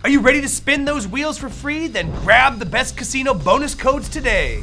Are you ready to spin those wheels for free? Then grab the best casino bonus codes today.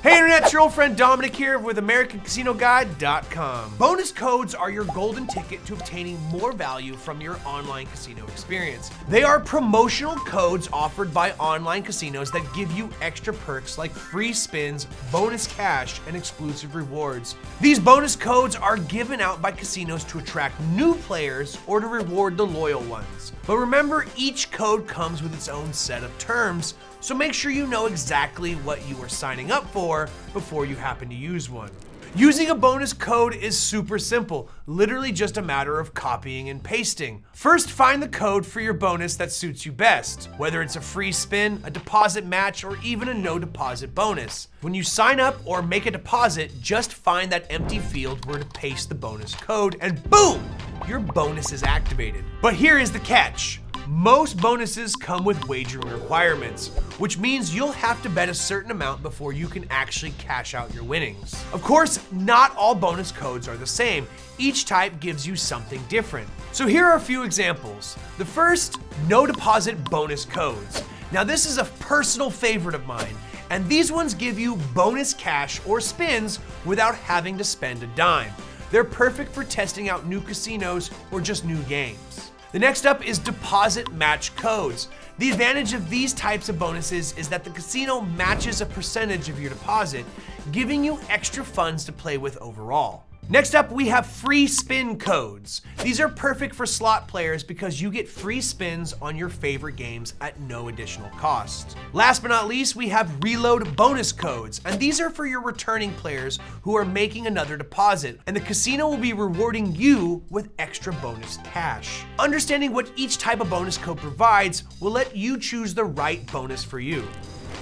Hey Internet, it's your old friend Dominic here with AmericanCasinoGuide.com. Bonus codes are your golden ticket to obtaining more value from your online casino experience. They are promotional codes offered by online casinos that give you extra perks like free spins, bonus cash, and exclusive rewards. These bonus codes are given out by casinos to attract new players or to reward the loyal ones. But remember, each code comes with its own set of terms, so make sure you know exactly what you are signing up for before you happen to use one. Using a bonus code is super simple, literally just a matter of copying and pasting. First, find the code for your bonus that suits you best, whether it's a free spin, a deposit match, or even a no deposit bonus. When you sign up or make a deposit, just find that empty field where to paste the bonus code, and boom, your bonus is activated. But here is the catch. Most bonuses come with wagering requirements, which means you'll have to bet a certain amount before you can actually cash out your winnings. Of course, not all bonus codes are the same. Each type gives you something different. So here are a few examples. The first, no deposit bonus codes. Now this is a personal favorite of mine, and these ones give you bonus cash or spins without having to spend a dime. They're perfect for testing out new casinos or just new games. The next up is deposit match codes. The advantage of these types of bonuses is that the casino matches a percentage of your deposit, giving you extra funds to play with overall. Next up, we have free spin codes. These are perfect for slot players because you get free spins on your favorite games at no additional cost. Last but not least, we have reload bonus codes, and these are for your returning players who are making another deposit, and the casino will be rewarding you with extra bonus cash. Understanding what each type of bonus code provides will let you choose the right bonus for you.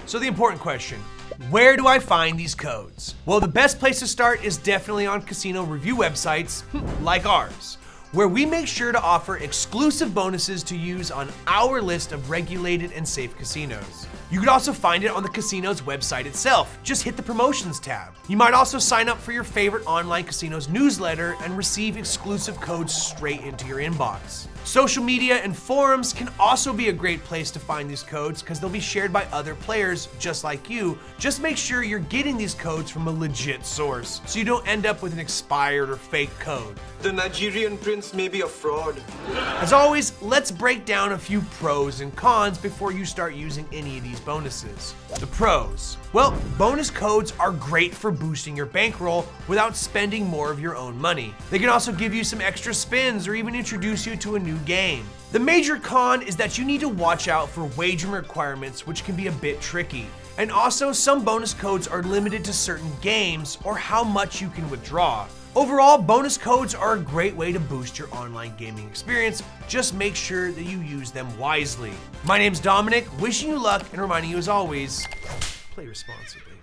So the important question, where do I find these codes? Well, the best place to start is definitely on casino review websites like ours, where we make sure to offer exclusive bonuses to use on our list of regulated and safe casinos. You could also find it on the casino's website itself. Just hit the promotions tab. You might also sign up for your favorite online casino's newsletter and receive exclusive codes straight into your inbox. Social media and forums can also be a great place to find these codes because they'll be shared by other players just like you. Just make sure you're getting these codes from a legit source so you don't end up with an expired or fake code. The Nigerian prince may be a fraud. As always, let's break down a few pros and cons before you start using any of these bonuses. The pros. Well, bonus codes are great for boosting your bankroll without spending more of your own money. They can also give you some extra spins or even introduce you to a new game. The major con is that you need to watch out for wagering requirements, which can be a bit tricky. And also, some bonus codes are limited to certain games or how much you can withdraw. Overall, bonus codes are a great way to boost your online gaming experience. Just make sure that you use them wisely. My name's Dominic, wishing you luck and reminding you as always, play responsibly.